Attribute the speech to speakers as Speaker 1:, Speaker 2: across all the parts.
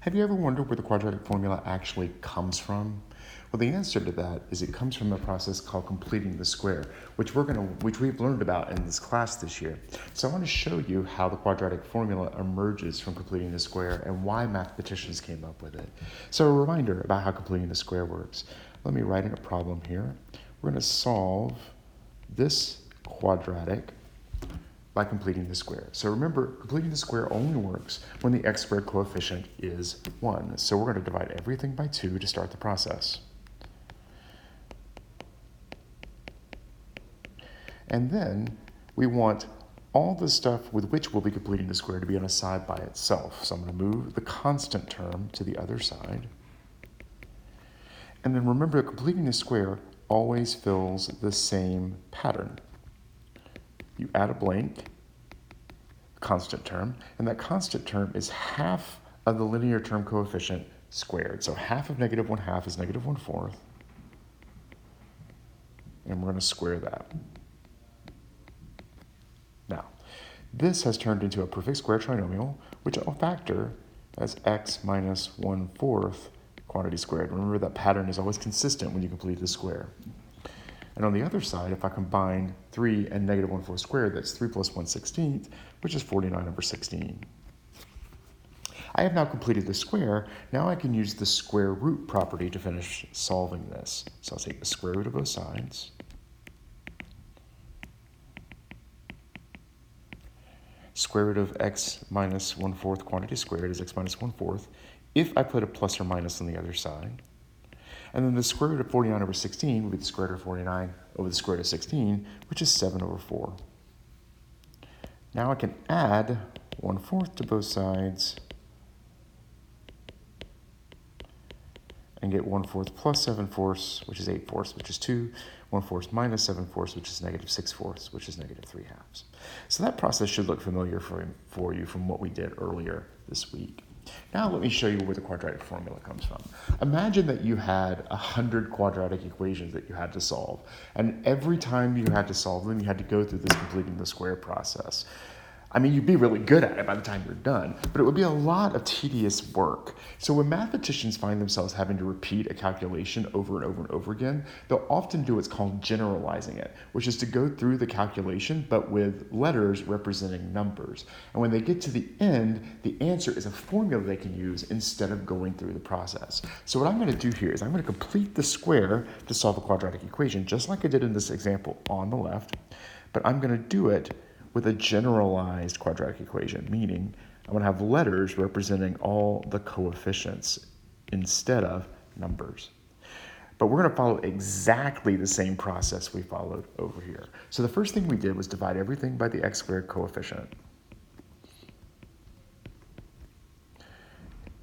Speaker 1: Have you ever wondered where the quadratic formula actually comes from? Well, the answer to that is it comes from a process called completing the square, which we've learned about in this class this year. So I want to show you how the quadratic formula emerges from completing the square and why mathematicians came up with it. So a reminder about how completing the square works. Let me write in a problem here. We're going to solve this quadratic by completing the square. So remember, completing the square only works when the x squared coefficient is 1. So we're going to divide everything by 2 to start the process. And then we want all the stuff with which we'll be completing the square to be on a side by itself. So I'm going to move the constant term to the other side. And then remember, completing the square always fills the same pattern. You add a blank constant term, and that constant term is half of the linear term coefficient squared. So half of negative 1/2 is negative 1/4. And we're going to square that. Now, this has turned into a perfect square trinomial, which I'll factor as x minus 1/4 quantity squared. Remember, that pattern is always consistent when you complete the square. And on the other side, if I combine 3 and negative 1/4 squared, that's 3 plus 1/16, which is 49/16. I have now completed the square. Now I can use the square root property to finish solving this. So I'll take the square root of both sides. Square root of x minus 1/4 quantity squared is x minus 1/4 if I put a plus or minus on the other side. And then the square root of 49/16 would be the square root of 49 over the square root of 16, which is 7/4. Now I can add 1/4 to both sides and get 1/4 plus 7/4, which is 8/4, which is 2, 1/4 minus 7/4, which is negative 6/4, which is negative 3/2. So that process should look familiar for you from what we did earlier this week. Now let me show you where the quadratic formula comes from. Imagine that you had 100 quadratic equations that you had to solve, and every time you had to solve them, you had to go through this completing the square process. I mean, you'd be really good at it by the time you're done, but it would be a lot of tedious work. So when mathematicians find themselves having to repeat a calculation over and over and over again, they'll often do what's called generalizing it, which is to go through the calculation, but with letters representing numbers. And when they get to the end, the answer is a formula they can use instead of going through the process. So what I'm going to do here is I'm going to complete the square to solve a quadratic equation, just like I did in this example on the left, but I'm going to do it with a generalized quadratic equation, meaning I'm going to have letters representing all the coefficients instead of numbers. But we're going to follow exactly the same process we followed over here. So the first thing we did was divide everything by the x squared coefficient.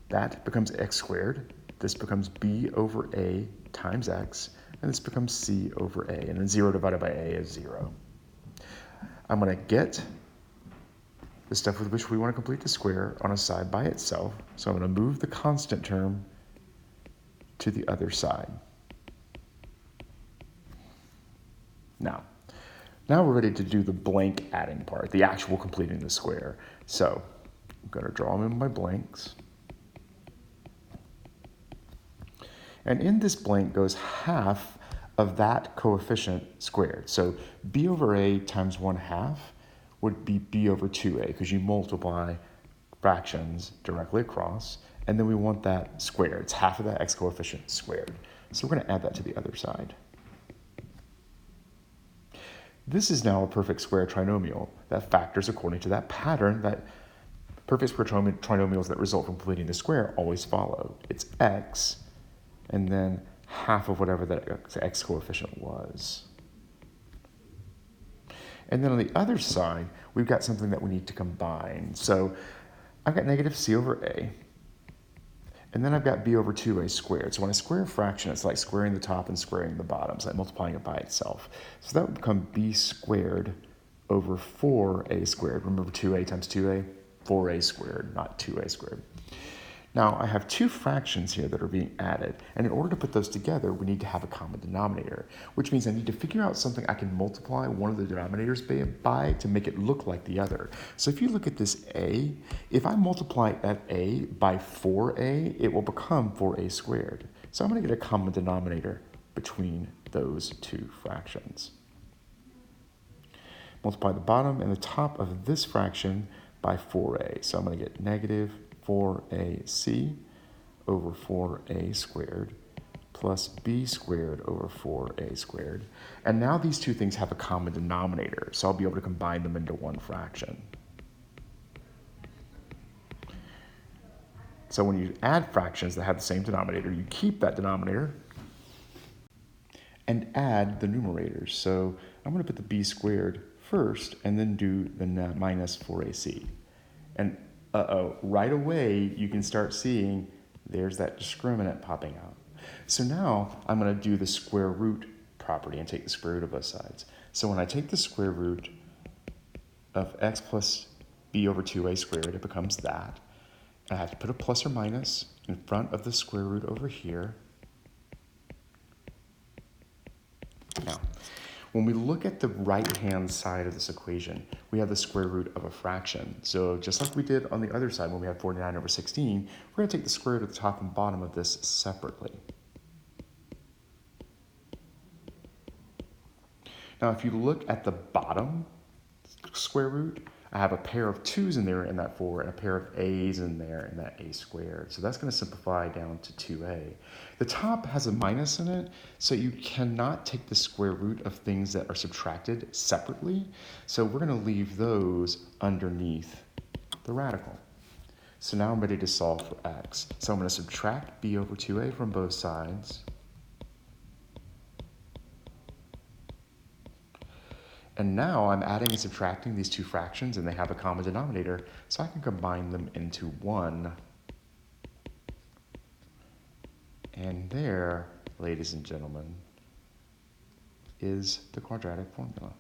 Speaker 1: That becomes x squared. This becomes b over a times x, and this becomes c over a, and then 0 divided by a is 0. I'm going to get the stuff with which we want to complete the square on a side by itself. So I'm going to move the constant term to the other side. Now we're ready to do the blank adding part, the actual completing the square. So I'm going to draw in my blanks. And in this blank goes half of that coefficient squared. So b over a times 1/2 would be b over 2a, because you multiply fractions directly across, and then we want that squared. It's half of that x coefficient squared. So we're going to add that to the other side. This is now a perfect square trinomial that factors according to that pattern that perfect square trinomials that result from completing the square always follow. It's x, and then half of whatever that x coefficient was. And then on the other side, we've got something that we need to combine. So I've got negative c over a, and then I've got b over 2a squared. So when I square a fraction, it's like squaring the top and squaring the bottom. It's like multiplying it by itself. So that would become b squared over 4a squared. Remember 2a times 2a? 4a squared, not 2a squared. Now, I have two fractions here that are being added, and in order to put those together, we need to have a common denominator, which means I need to figure out something I can multiply one of the denominators by to make it look like the other. So if you look at this a, if I multiply that a by 4a, it will become 4a squared. So I'm going to get a common denominator between those two fractions. Multiply the bottom and the top of this fraction by 4a. So I'm going to get negative 4ac over 4a squared plus b squared over 4a squared. And now these two things have a common denominator, so I'll be able to combine them into one fraction. So when you add fractions that have the same denominator, you keep that denominator and add the numerators. So I'm going to put the b squared first and then do the minus 4ac. And right away you can start seeing there's that discriminant popping out. So now I'm going to do the square root property and take the square root of both sides. So when I take the square root of x plus b over 2a squared, it becomes that. I have to put a plus or minus in front of the square root over here. Now, when we look at the right-hand side of this equation, we have the square root of a fraction. So just like we did on the other side when we had 49 over 16, we're going to take the square root of the top and bottom of this separately. Now, if you look at the bottom square root, I have a pair of 2's in there in that 4 and a pair of a's in there in that a squared. So that's going to simplify down to 2a. The top has a minus in it, so you cannot take the square root of things that are subtracted separately. So we're going to leave those underneath the radical. So now I'm ready to solve for x. So I'm going to subtract b over 2a from both sides. And now I'm adding and subtracting these two fractions, and they have a common denominator, so I can combine them into one. And there, ladies and gentlemen, is the quadratic formula.